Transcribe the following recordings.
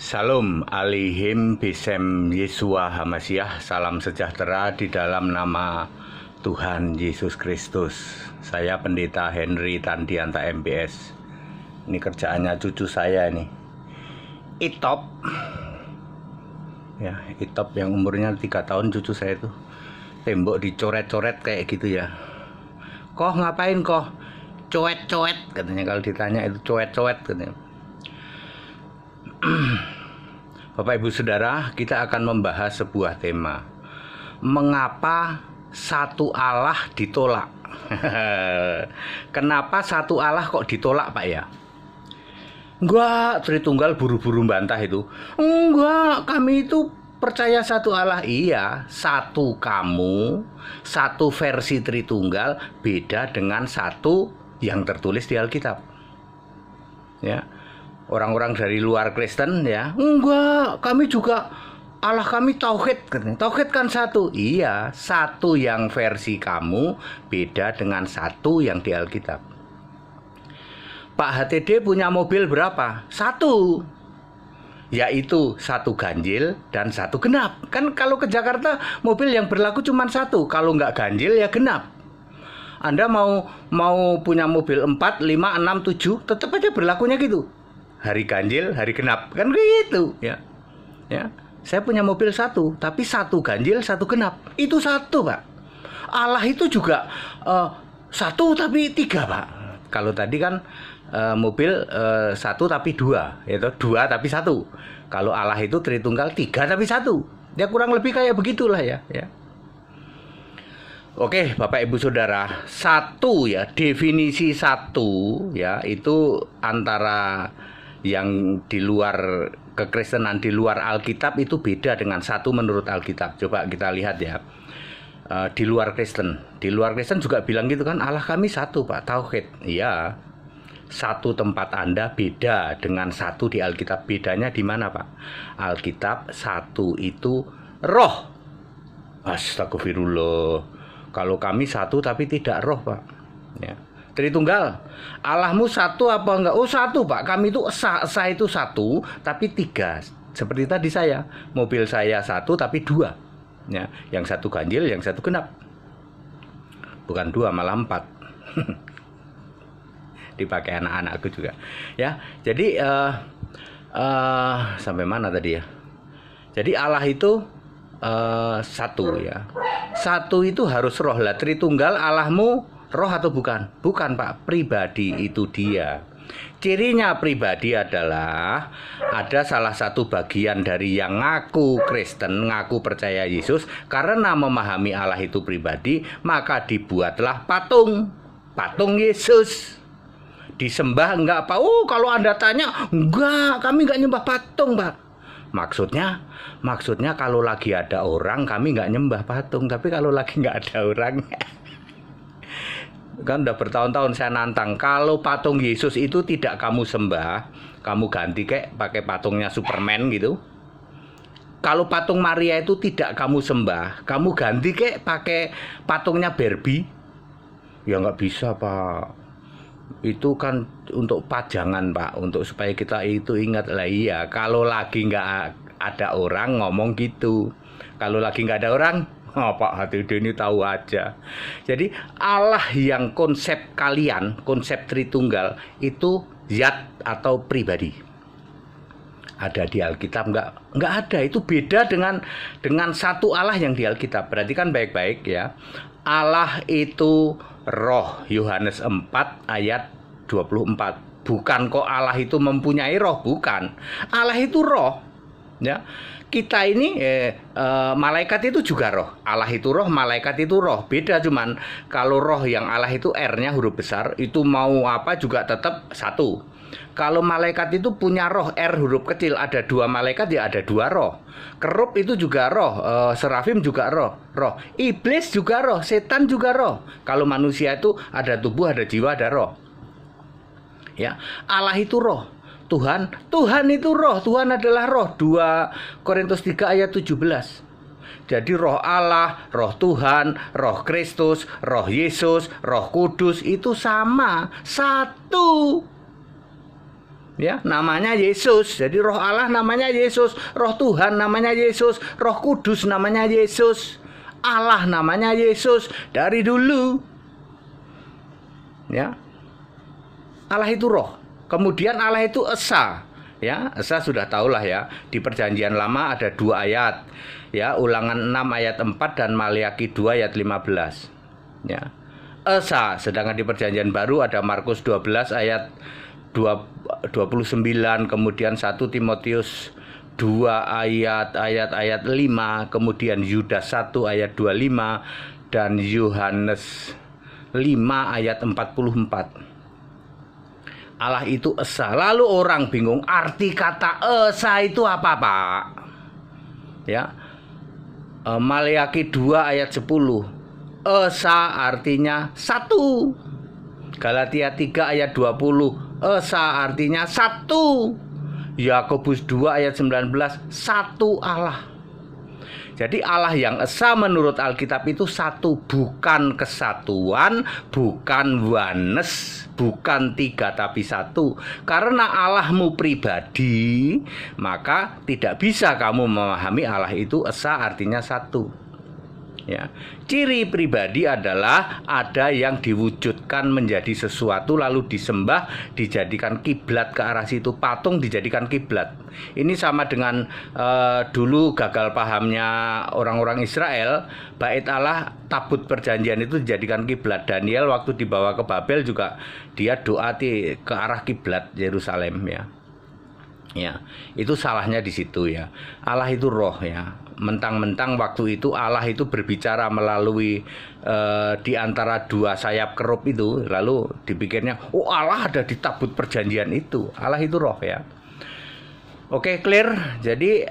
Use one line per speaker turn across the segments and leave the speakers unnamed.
Salam alihim bisem Yesua Hamasyah. Salam sejahtera di dalam nama Tuhan Yesus Kristus. Saya Pendeta Henry Tandianta MBS. Ini kerjaannya cucu saya ini, Itop. Ya, Itop yang umurnya 3 tahun, cucu saya itu. Tembok dicoret-coret kayak gitu ya. Koh ngapain koh? Coet-coet katanya, kalau ditanya itu coet-coet katanya. Bapak Ibu Saudara, kita akan membahas sebuah tema. Mengapa satu Allah ditolak? Kenapa satu Allah kok ditolak, Pak ya? Enggak, Tritunggal buru-buru bantah itu. Enggak, kami itu percaya satu Allah. Iya, satu kamu, satu versi Tritunggal beda dengan satu yang tertulis di Alkitab. Ya. Orang-orang dari luar Kristen ya, enggak, kami juga Allah kami tauhid. Tauhid kan satu. Iya, satu yang versi kamu beda dengan satu yang di Alkitab. Pak HTD punya mobil berapa? Satu, yaitu satu ganjil dan satu genap. Kan kalau ke Jakarta mobil yang berlaku cuma satu. Kalau nggak ganjil ya genap. Anda mau punya mobil 4, 5, 6, 7, tetap aja berlakunya gitu. Hari ganjil, hari genap, kan gitu ya. Ya, saya punya mobil satu, tapi satu ganjil, satu genap. Itu satu, Pak. Allah itu juga satu tapi tiga, Pak. Kalau tadi kan mobil satu tapi dua, yaitu dua tapi satu. Kalau Allah itu Tritunggal tiga tapi satu. Ya kurang lebih kayak begitulah ya. Oke, Bapak Ibu Saudara, satu ya, definisi satu ya, itu antara yang di luar kekristenan, di luar Alkitab itu beda dengan satu menurut Alkitab. Coba kita lihat ya, di luar Kristen juga bilang gitu kan, Allah kami satu, Pak, tauhid. Iya, satu tempat Anda beda dengan satu di Alkitab. Bedanya di mana, Pak? Alkitab satu itu roh. Astagfirullah. Kalau kami satu tapi tidak roh, Pak. Ya. Tritunggal, Allahmu satu apa enggak? Oh satu, Pak. Kami itu esa itu satu tapi tiga. Seperti tadi saya, mobil saya satu tapi dua. Ya, yang satu ganjil, yang satu genap. Bukan dua, malah 4. Dipakai anak-anakku juga. Ya, jadi sampai mana tadi ya? Jadi Allah itu satu ya. Satu itu harus roh lah. Tritunggal, Allahmu roh atau bukan? Bukan, Pak. Pribadi itu dia. Cirinya pribadi adalah ada salah satu bagian dari yang ngaku Kristen, ngaku percaya Yesus. Karena memahami Allah itu pribadi, maka dibuatlah patung. Patung Yesus. Disembah enggak, Pak? Oh, kalau Anda tanya, enggak, kami enggak nyembah patung, Pak. Maksudnya kalau lagi ada orang, kami enggak nyembah patung. Tapi kalau lagi enggak ada orang, kan udah bertahun-tahun saya nantang, kalau patung Yesus itu tidak kamu sembah, kamu ganti kayak pakai patungnya Superman gitu. Kalau patung Maria itu tidak kamu sembah, kamu ganti kayak pakai patungnya Barbie. Ya nggak bisa, Pak. Itu kan untuk pajangan, Pak, untuk supaya kita itu ingat lah. Iya, kalau lagi nggak ada orang ngomong gitu, kalau lagi nggak ada orang, Pak HTD ini tahu aja. Jadi Allah yang konsep kalian, konsep Tritunggal itu zat atau pribadi. Ada di Alkitab enggak ada. Itu beda dengan satu Allah yang di Alkitab. Berarti kan baik-baik ya. Allah itu roh. Yohanes 4 ayat 24. Bukan kok Allah itu mempunyai roh, bukan. Allah itu roh. Ya. Kita ini malaikat itu juga roh. Allah itu roh, malaikat itu roh. Beda cuman kalau roh yang Allah itu R-nya huruf besar, itu mau apa juga tetap satu. Kalau malaikat itu punya roh R huruf kecil, ada 2 malaikat ya ada 2 roh. Kerub itu juga roh, serafim juga roh. Iblis juga roh, setan juga roh. Kalau manusia itu ada tubuh, ada jiwa, ada roh. Ya, Allah itu roh. Tuhan itu roh, Tuhan adalah roh. 2 Korintus 3 ayat 17. Jadi roh Allah, roh Tuhan, roh Kristus, roh Yesus, roh Kudus itu sama, satu. Ya, namanya Yesus. Jadi Roh Allah namanya Yesus, Roh Tuhan namanya Yesus, Roh Kudus namanya Yesus, Allah namanya Yesus dari dulu. Ya. Allah itu roh. Kemudian Allah itu esa. Ya, esa sudah tahulah ya. Di Perjanjian Lama ada 2 ayat. Ya, Ulangan 6 ayat 4 dan Maliaki 2 ayat 15. Ya. Esa, sedangkan di Perjanjian Baru ada Markus 12 ayat 29, kemudian 1 Timotius 2 ayat 5, kemudian Yudas 1 ayat 25 dan Yohanes 5 ayat 44. Allah itu esa. Lalu orang bingung, arti kata esa itu apa, Pak? Ya. Maliaki 2 ayat 10. Esa artinya satu. Galatia 3 ayat 20. Esa artinya satu. Yakobus 2 ayat 19, satu Allah. Jadi Allah yang esa menurut Alkitab itu satu, bukan kesatuan, bukan oneness, bukan 3 tapi satu. Karena Allahmu pribadi, maka tidak bisa kamu memahami Allah itu esa artinya satu. Ya. Ciri pribadi adalah ada yang diwujudkan menjadi sesuatu lalu disembah, dijadikan kiblat ke arah situ. Patung dijadikan kiblat. Ini sama dengan dulu gagal pahamnya orang-orang Israel. Bait Allah, tabut perjanjian itu dijadikan kiblat. Daniel waktu dibawa ke Babel juga dia doa ke arah kiblat Yerusalem, ya. Ya, itu salahnya di situ, ya. Allah itu roh, ya. Mentang-mentang waktu itu Allah itu berbicara melalui di antara 2 sayap kerub itu, lalu dipikirnya, oh Allah ada di tabut perjanjian itu. Allah itu roh, ya. Oke, clear. Jadi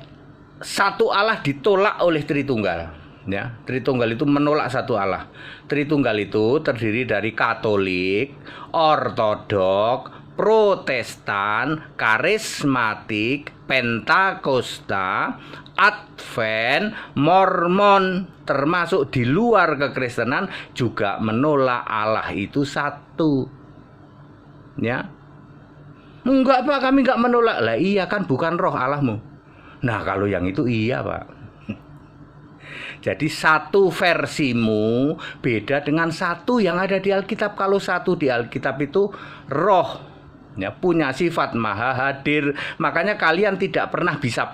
satu Allah ditolak oleh Tritunggal, ya. Tritunggal itu menolak satu Allah. Tritunggal itu terdiri dari Katolik, Ortodok, Protestan, Karismatik, Pentakosta, Advent, Mormon, termasuk di luar kekristenan juga menolak Allah itu satu. Ya. Enggak, Pak, kami enggak menolak. Lah iya kan bukan roh Allahmu. Nah, kalau yang itu iya, Pak. Jadi satu versimu beda dengan satu yang ada di Alkitab. Kalau satu di Alkitab itu roh, ya, punya sifat maha hadir. Makanya kalian tidak pernah bisa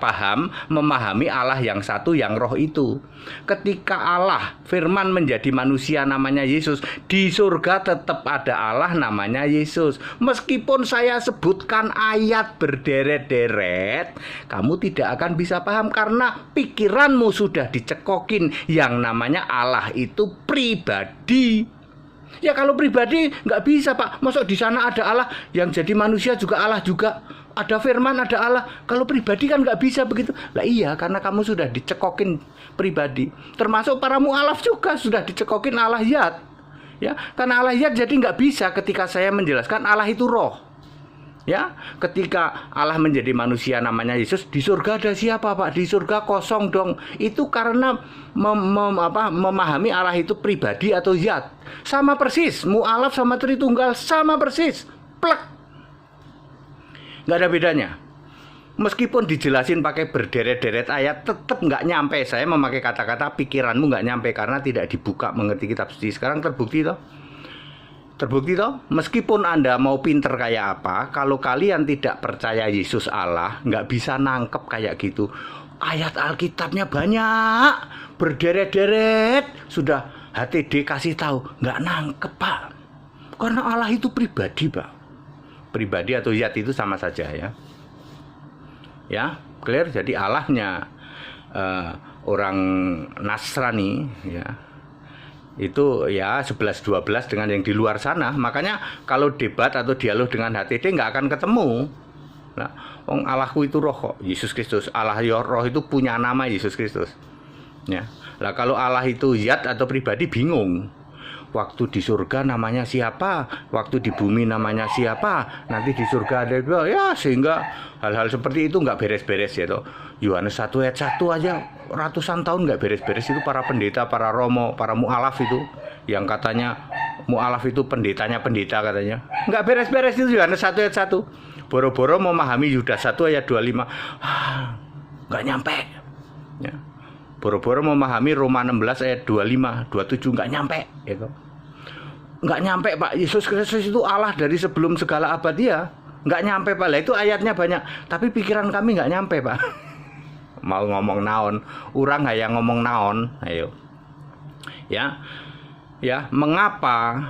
memahami Allah yang satu yang roh itu. Ketika Allah firman menjadi manusia namanya Yesus, di surga tetap ada Allah namanya Yesus. Meskipun saya sebutkan ayat berderet-deret, kamu tidak akan bisa paham karena pikiranmu sudah dicekokin yang namanya Allah itu pribadi. Ya kalau pribadi nggak bisa, Pak. Masuk di sana ada Allah, yang jadi manusia juga Allah juga. Ada firman, ada Allah. Kalau pribadi kan nggak bisa begitu. Lah iya, karena kamu sudah dicekokin pribadi. Termasuk para mu'alaf juga sudah dicekokin Allah Yat. Ya, karena Allah Yat jadi nggak bisa ketika saya menjelaskan Allah itu roh. Ya, ketika Allah menjadi manusia namanya Yesus, di surga ada siapa, Pak? Di surga kosong dong. Itu karena memahami Allah itu pribadi atau zat. Sama persis, mu'alaf sama Tritunggal sama persis. Plek. Nggak ada bedanya. Meskipun dijelasin pakai berderet-deret ayat, tetap nggak nyampe. Saya memakai kata-kata pikiranmu nggak nyampe karena tidak dibuka mengerti kitab suci. Sekarang terbukti toh? Terbukti toh, meskipun Anda mau pinter kayak apa, kalau kalian tidak percaya Yesus Allah, nggak bisa nangkep kayak gitu. Ayat Alkitabnya banyak, berderet-deret, sudah HTD kasih tahu, nggak nangkep, Pak. Karena Allah itu pribadi, Pak. Pribadi atau zat itu sama saja, ya. Ya, clear. Jadi Allahnya orang Nasrani, ya, itu ya 11-12 dengan yang di luar sana. Makanya kalau debat atau dialog dengan HTD nggak akan ketemu. Nah, Allahku itu roh kok, Yesus Kristus. Allah roh itu punya nama Yesus Kristus. Ya. Lah kalau Allah itu zat atau pribadi bingung. Waktu di surga namanya siapa, waktu di bumi namanya siapa, nanti di surga ada dua, ya, sehingga hal-hal seperti itu nggak beres-beres ya toh. Yohanes 1 ayat 1 aja ratusan tahun nggak beres-beres itu para pendeta, para romo, para mu'alaf itu yang katanya mu'alaf itu pendetanya pendeta katanya. Nggak beres-beres itu Yohanes 1 ayat 1. boro-boro memahami Yudas 1 ayat 25, nggak nyampe. Ya. Boro-boro memahami Roma 16 ayat 25, 27, nggak nyampe. Gitu. Nggak nyampe, Pak. Yesus Kristus itu Allah dari sebelum segala abad, ya. Nggak nyampe, Pak. Lah itu ayatnya banyak, tapi pikiran kami nggak nyampe, Pak. Mau ngomong naon, urang hayang ngomong naon, ayo. Ya. Ya, mengapa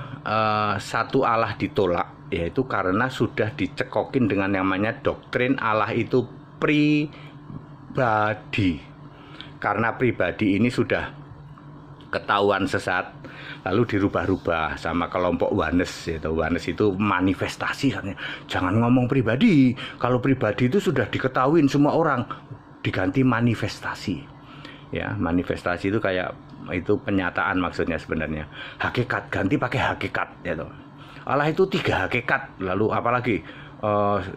satu Allah ditolak? Yaitu karena sudah dicekokin dengan yang namanya doktrin Allah itu pribadi. Karena pribadi ini sudah ketahuan sesat, lalu dirubah-rubah sama kelompok Wanes. Wanes itu manifestasi, jangan ngomong pribadi. Kalau pribadi itu sudah diketahuin semua orang, diganti manifestasi. Ya, manifestasi itu kayak itu penyataan maksudnya sebenarnya. Hakikat, ganti pakai hakikat. Gitu. Allah itu 3 hakikat, lalu apalagi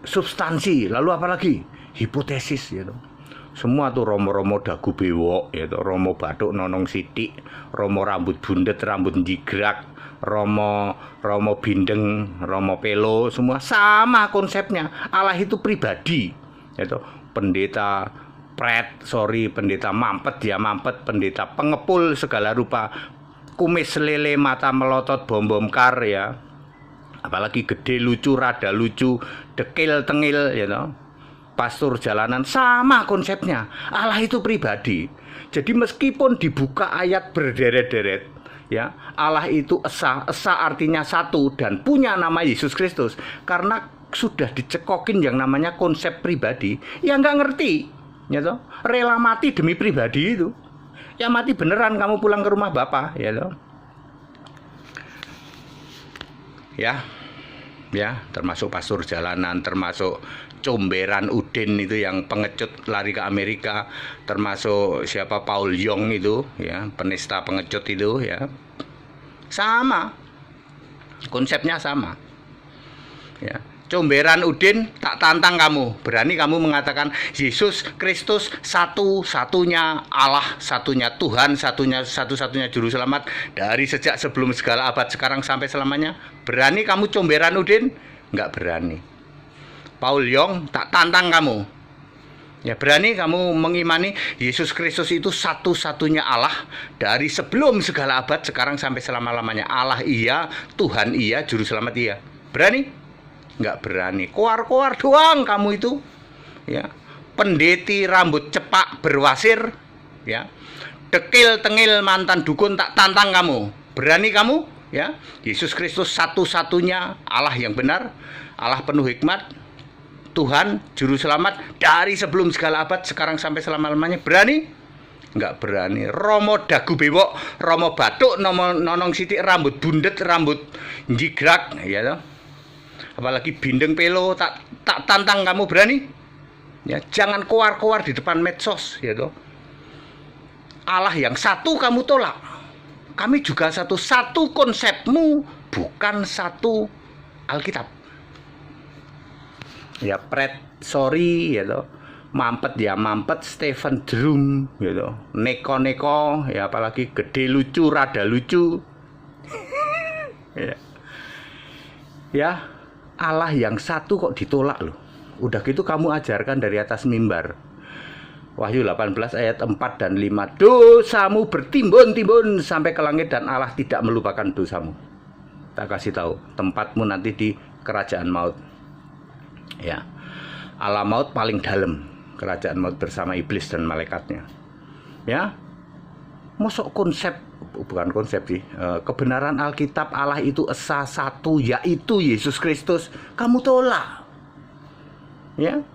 substansi, lalu apalagi hipotesis. Gitu. Semua tuh romo-romo dagu bewok, yaitu romo bathuk nonong sitik, romo rambut bundet, rambut jigrak, romo bindeng, romo pelo, semua sama konsepnya. Allah itu pribadi, yaitu pendeta pendeta mampet, dia mampet, pendeta pengepul segala rupa, kumis lele, mata melotot, bom kar, ya, apalagi gede lucu, rada lucu, dekil tengil, ya, pastor jalanan, sama konsepnya. Allah itu pribadi. Jadi meskipun dibuka ayat berderet-deret, ya, Allah itu esa artinya satu dan punya nama Yesus Kristus. Karena sudah dicekokin yang namanya konsep pribadi, ya nggak ngerti, ya toh. Rela mati demi pribadi itu. Ya mati beneran kamu pulang ke rumah Bapak, ya toh. Ya, termasuk pastor jalanan, termasuk comberan Udin itu yang pengecut lari ke Amerika, termasuk siapa Paul Young itu, ya, penista pengecut itu, ya, sama konsepnya sama. Ya, comberan Udin, tak tantang kamu, berani kamu mengatakan Yesus Kristus satu-satunya Allah, satunya Tuhan, satu-satunya juru selamat dari sejak sebelum segala abad sekarang sampai selamanya. Berani kamu comberan Udin? Nggak berani. Paul Young, tak tantang kamu. Ya, berani kamu mengimani Yesus Kristus itu satu-satunya Allah dari sebelum segala abad sekarang sampai selama-lamanya. Allah iya, Tuhan iya, juru selamat iya. Berani? Nggak berani. Koar-koar doang kamu itu. Ya. Pendeti rambut cepak berwasir, ya. Dekil tengil mantan dukun, tak tantang kamu. Berani kamu? Ya. Yesus Kristus satu-satunya Allah yang benar, Allah penuh hikmat, Tuhan, Juru Selamat dari sebelum segala abad sekarang sampai selama-lamanya. Berani? Nggak berani. Romo dagu bewok, romo bathuk, nonong sitik, rambut bundet, rambut jigrak, ya toh. Apalagi bindeng pelo, tak tantang kamu. Berani? Ya, jangan koar-koar di depan medsos, ya toh. Allah yang satu kamu tolak. Kami juga satu konsepmu, bukan satu Alkitab. Ya sorry, ya toh. Mampet ya mampet, Stephen Drum, ya toh. Neko, ya apalagi gede lucu, rada lucu. Ya, Allah yang satu kok ditolak loh. Udah gitu kamu ajarkan dari atas mimbar. Wahyu 18 ayat 4 dan 5. Dosamu bertimbun-timbun sampai ke langit dan Allah tidak melupakan dosamu. Tak kasih tahu, tempatmu nanti di kerajaan maut. Ya, alam maut paling dalam, kerajaan maut bersama iblis dan malaikatnya. Ya, masuk kebenaran Alkitab Allah itu esa satu, yaitu Yesus Kristus, kamu tolak. Ya,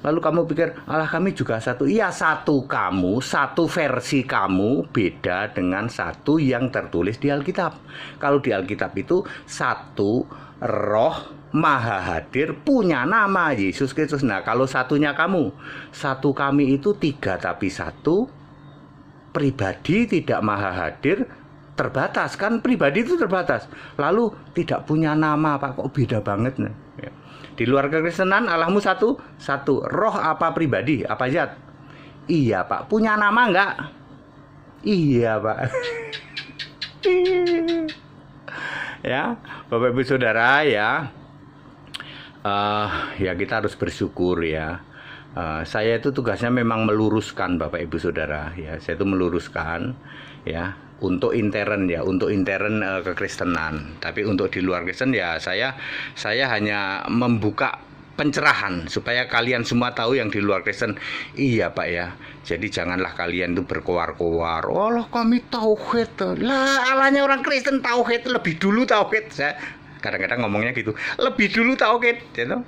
lalu kamu pikir Allah kami juga satu. Iya, satu kamu, satu versi kamu beda dengan satu yang tertulis di Alkitab. Kalau di Alkitab itu satu roh Maha hadir, punya nama Yesus Kristus. Nah, kalau satunya kamu, satu kami itu 3 tapi 1, pribadi tidak maha hadir, terbatas. Kan pribadi itu terbatas. Lalu tidak punya nama, Pak, kok beda banget. Nah, ya. Di luar kekristenan Allahmu satu. Roh apa pribadi, apa zat? Iya, Pak. Punya nama enggak? Iya, Pak. Ya, Bapak Ibu Saudara, ya. Ya kita harus bersyukur ya. Saya itu tugasnya memang meluruskan Bapak Ibu Saudara ya. Saya itu meluruskan ya untuk intern ya, untuk intern kekristenan. Tapi untuk di luar Kristen ya saya hanya membuka pencerahan supaya kalian semua tahu yang di luar Kristen. Iya Pak ya. Jadi janganlah kalian itu berkoar-koar. Allah kami tauhid. Lah alanya orang Kristen tauhid, lebih dulu tauhid. Saya kadang-kadang ngomongnya gitu. Lebih dulu tauhid, gitu.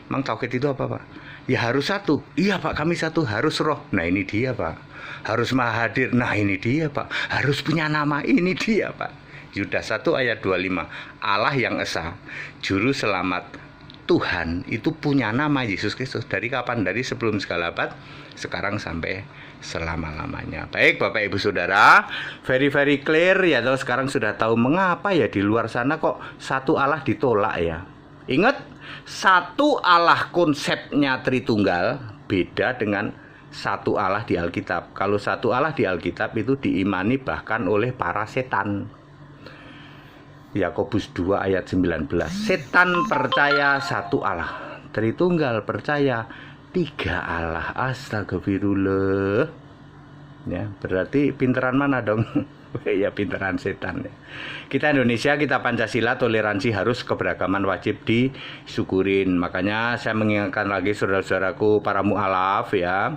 Emang tauhid itu apa Pak? Ya harus satu. Iya Pak, kami satu. Harus roh. Nah ini dia Pak. Harus maha hadir. Nah ini dia Pak. Harus punya nama. Ini dia Pak. Yudas 1 ayat 25. Allah yang esa, juru selamat Tuhan itu punya nama Yesus Kristus. Dari kapan? Dari sebelum segala abad, sekarang sampai selama-lamanya. Baik Bapak Ibu Saudara, very clear ya. Terus sekarang sudah tahu mengapa ya di luar sana kok satu Allah ditolak ya. Ingat, satu Allah konsepnya Tritunggal beda dengan satu Allah di Alkitab. Kalau satu Allah di Alkitab itu diimani bahkan oleh para setan. Yakobus 2 ayat 19. Setan percaya satu Allah, Tritunggal percaya tiga Allah. Astagfirullah. Ya, berarti pinteran mana dong? Ya pinteran setan ya. Kita Indonesia, kita Pancasila, toleransi harus, keberagaman wajib disyukurin. Makanya saya mengingatkan lagi saudara-saudaraku para mu'alaf ya.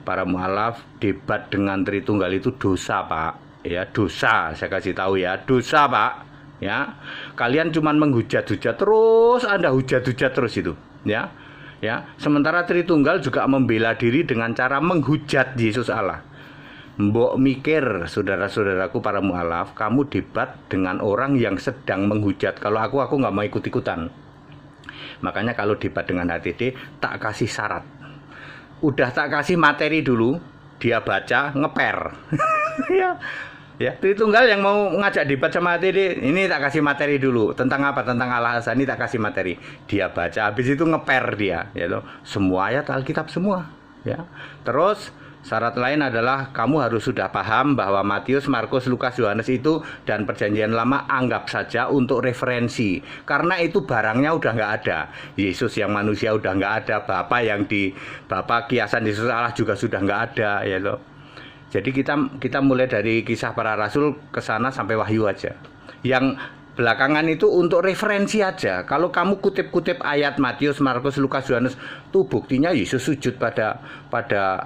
Para mu'alaf, debat dengan Tritunggal itu dosa Pak. Ya dosa, saya kasih tahu ya, dosa Pak. Ya, kalian cuman menghujat-hujat terus, Anda hujat-hujat terus itu, ya. Ya, sementara Tritunggal juga membela diri dengan cara menghujat Yesus Allah. Mbok mikir, saudara-saudaraku para mu'alaf, kamu debat dengan orang yang sedang menghujat. Kalau aku nggak mau ikut-ikutan. Makanya kalau debat dengan HTD, tak kasih syarat. Udah tak kasih materi dulu, dia baca, ngeper. Ya. Ya, Tritunggal yang mau ngajak debat sama HTD, ini tak kasih materi dulu. Tentang apa? Tentang Allah Esa, ini tak kasih materi. Dia baca, habis itu ngeper dia, ya loh. Semua ayat Alkitab semua, ya. Terus syarat lain adalah kamu harus sudah paham bahwa Matius, Markus, Lukas, Yohanes itu dan Perjanjian Lama anggap saja untuk referensi. Karena itu barangnya udah nggak ada. Yesus yang manusia udah nggak ada, Bapa kiasan Yesus Allah juga sudah nggak ada, ya loh. Jadi kita mulai dari Kisah Para Rasul ke sana sampai Wahyu aja. Yang belakangan itu untuk referensi aja. Kalau kamu kutip-kutip ayat Matius, Markus, Lukas, Yohanes, tuh buktinya Yesus sujud pada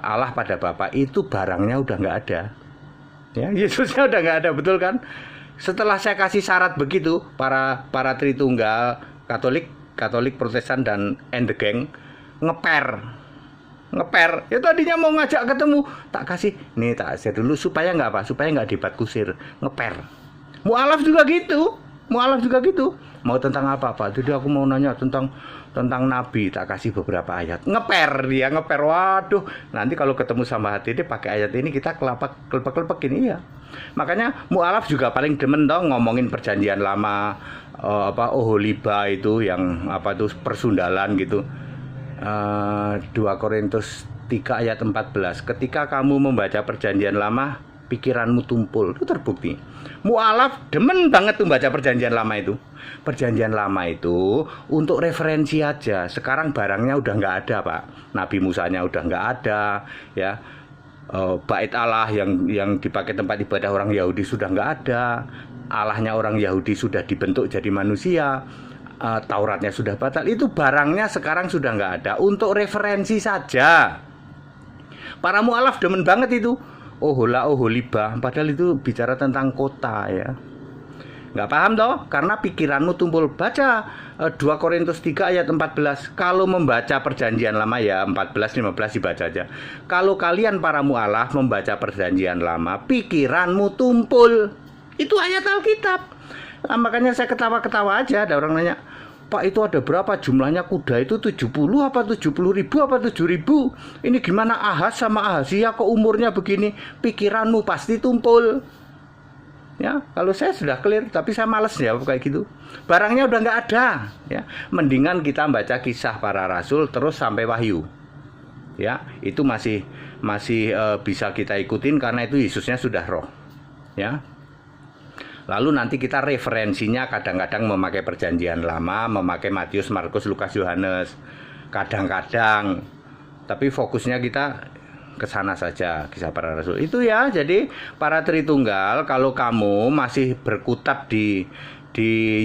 Allah, pada Bapa, itu barangnya udah nggak ada. Ya, Yesusnya udah nggak ada, betul kan? Setelah saya kasih syarat begitu, para Tritunggal, Katolik, Protestan dan the gang ngeper. Ya tadinya mau ngajak ketemu, tak kasih nih, tak kasih dulu supaya nggak apa, supaya nggak debat kusir, ngeper. Mu'alaf juga gitu, mau tentang apa Pak? Jadi aku mau nanya tentang Nabi, tak kasih beberapa ayat, ngeper. Waduh, nanti kalau ketemu sama HTD pakai ayat ini kita kelepek ini ya. Makanya mu'alaf juga paling demen dong ngomongin Perjanjian Lama, Oholiba itu yang apa tuh persundalan gitu. 2 Korintus 3 ayat 14. Ketika kamu membaca Perjanjian Lama, pikiranmu tumpul. Itu terbukti. Mu'alaf demen banget tuh baca Perjanjian Lama itu. Perjanjian Lama itu untuk referensi aja. Sekarang barangnya udah nggak ada Pak. Nabi Musanya udah nggak ada, ya. Bait Allah yang dipakai tempat ibadah orang Yahudi sudah nggak ada. Allahnya orang Yahudi sudah dibentuk jadi manusia. Tauratnya sudah batal. Itu barangnya sekarang sudah nggak ada, untuk referensi saja. Para mu'alaf demen banget itu oholiba, padahal itu bicara tentang kota ya. Nggak paham toh, karena pikiranmu tumpul. Baca 2 Korintus 3 ayat 14. Kalau membaca Perjanjian Lama ya 14-15 dibaca aja. Kalau kalian para mu'alaf membaca Perjanjian Lama, pikiranmu tumpul. Itu ayat Alkitab. Nah, makanya saya ketawa-ketawa aja. Ada orang nanya, Pak itu ada berapa jumlahnya kuda itu, 70 apa 70 ribu apa 7 ribu? Ini gimana Ahaz sama Ahazia kok umurnya begini? Pikiranmu pasti tumpul. Ya, kalau saya sudah clear, tapi saya males ya kayak gitu. Barangnya udah nggak ada. Ya, mendingan kita baca Kisah Para Rasul terus sampai Wahyu. Ya, itu masih bisa kita ikutin karena itu Yesusnya sudah roh. Ya. Lalu nanti kita referensinya kadang-kadang memakai perjanjian lama, memakai Matius, Markus, Lukas, Yohanes. Kadang-kadang. Tapi fokusnya kita ke sana saja, Kisah Para Rasul. Itu ya, jadi para Tritunggal, kalau kamu masih berkutat di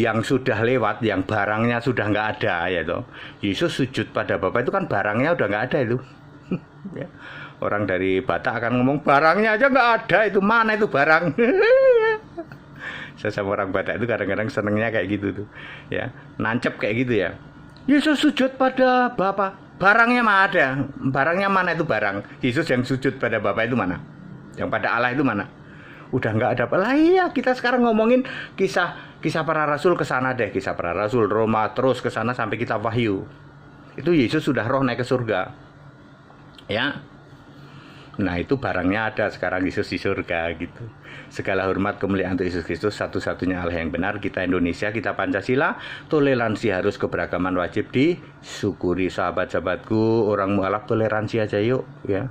yang sudah lewat, yang barangnya sudah nggak ada, ya toh. Yesus sujud pada Bapa itu kan barangnya udah nggak ada itu. Ya. Orang dari Batak akan ngomong barangnya aja nggak ada, itu mana itu barang? Saya sama orang Batak itu kadang-kadang senengnya kayak gitu tuh, ya, nancep kayak gitu ya. Yesus sujud pada Bapa, barangnya mana ada? Barangnya mana itu barang? Yesus yang sujud pada Bapa itu mana? Yang pada Allah itu mana? Udah nggak ada. Lah iya, kita sekarang ngomongin kisah Para Rasul ke sana deh, Kisah Para Rasul, Roma, terus ke sana sampai kita Wahyu. Itu Yesus sudah roh naik ke surga, ya. Nah itu barangnya ada sekarang, Yesus di surga gitu. Segala hormat kemuliaan untuk Yesus Kristus, satu-satunya Allah yang benar. Kita Indonesia, kita Pancasila, toleransi harus, keberagaman wajib disyukuri. Sahabat-sahabatku, orang mualaf toleransi aja yuk, ya.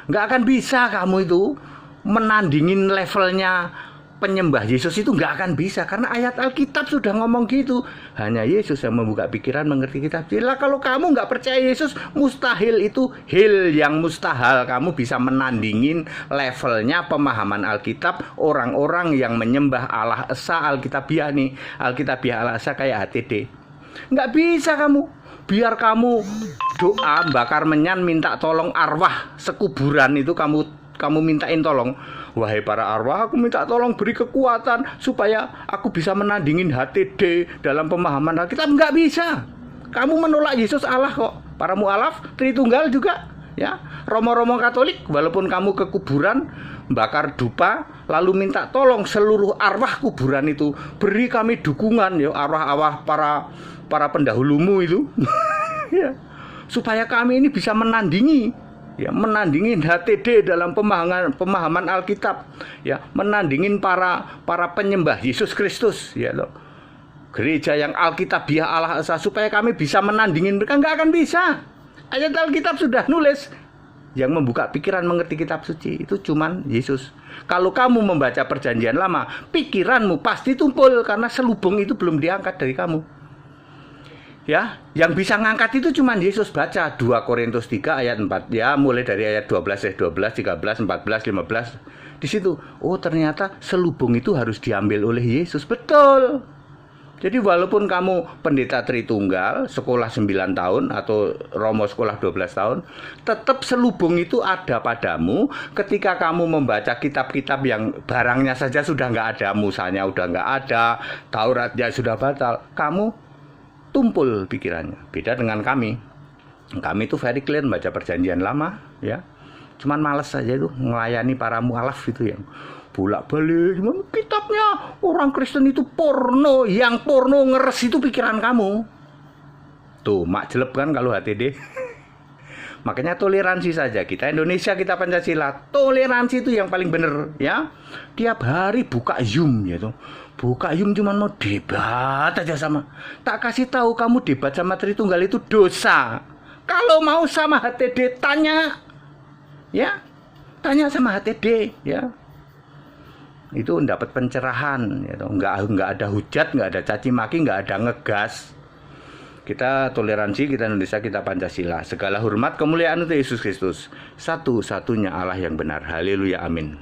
Nggak akan bisa kamu itu menandingin levelnya penyembah Yesus, itu nggak akan bisa, karena ayat Alkitab sudah ngomong gitu. Hanya Yesus yang membuka pikiran, mengerti kitab. Bila kalau kamu nggak percaya Yesus, mustahil, itu hil yang mustahil kamu bisa menandingin levelnya pemahaman Alkitab orang-orang yang menyembah Allah Esa Alkitabiah nih, Alkitabiah Allah Esa kayak HTD. Nggak bisa kamu. Biar kamu doa bakar menyan minta tolong arwah sekuburan itu, kamu mintain tolong, wahai para arwah, aku minta tolong beri kekuatan supaya aku bisa menandingin HTD dalam pemahaman Alkitab. Nggak bisa. Kamu menolak Yesus Allah kok. Para mualaf Tritunggal juga, ya. Romo-romo Katolik, walaupun kamu ke kuburan bakar dupa lalu minta tolong seluruh arwah kuburan itu, beri kami dukungan ya, arwah-arwah para pendahulumu itu. Ya. Supaya kami ini bisa menandingi, ya, menandingin HTD dalam pemahaman Alkitab, ya, menandingin para penyembah Yesus Kristus, ya loh. Gereja yang Alkitabiah Allah Esa, supaya kami bisa menandingin mereka. Nggak akan bisa. Ayat Alkitab sudah nulis. Yang membuka pikiran mengerti kitab suci itu cuman Yesus. Kalau kamu membaca perjanjian lama, pikiranmu pasti tumpul karena selubung itu belum diangkat dari kamu. Ya, yang bisa ngangkat itu cuman Yesus. Baca 2 Korintus 3 ayat 4, ya, mulai dari ayat 12, 13, 14, 15. Di situ, oh ternyata selubung itu harus diambil oleh Yesus. Betul. Jadi walaupun kamu pendeta Tritunggal, sekolah 9 tahun atau Romo sekolah 12 tahun, tetap selubung itu ada padamu ketika kamu membaca kitab-kitab yang barangnya saja sudah nggak ada, Musanya udah nggak ada, Tauratnya sudah batal. Kamu tumpul pikirannya. Beda dengan kami. Kami itu very clear baca perjanjian lama, ya. Cuman males saja itu melayani para mualaf itu yang bolak-balik. Kitabnya orang Kristen itu porno, yang porno ngeres itu pikiran kamu. Tuh, mak jelek kan kalau HTD. Makanya toleransi saja. Kita Indonesia, kita Pancasila, toleransi itu yang paling bener, ya. Tiap hari buka Zoom gitu. Buka Zoom cuma mau debat aja sama. Tak kasih tahu kamu debat sama Tritunggal itu dosa. Kalau mau sama HTD tanya. Ya. Tanya sama HTD, ya. Itu dapat pencerahan, ya. Nggak ada hujat, nggak ada caci maki, nggak ada ngegas. Kita toleransi, kita Indonesia, kita Pancasila. Segala hormat kemuliaan untuk Yesus Kristus, satu-satunya Allah yang benar. Haleluya, amin.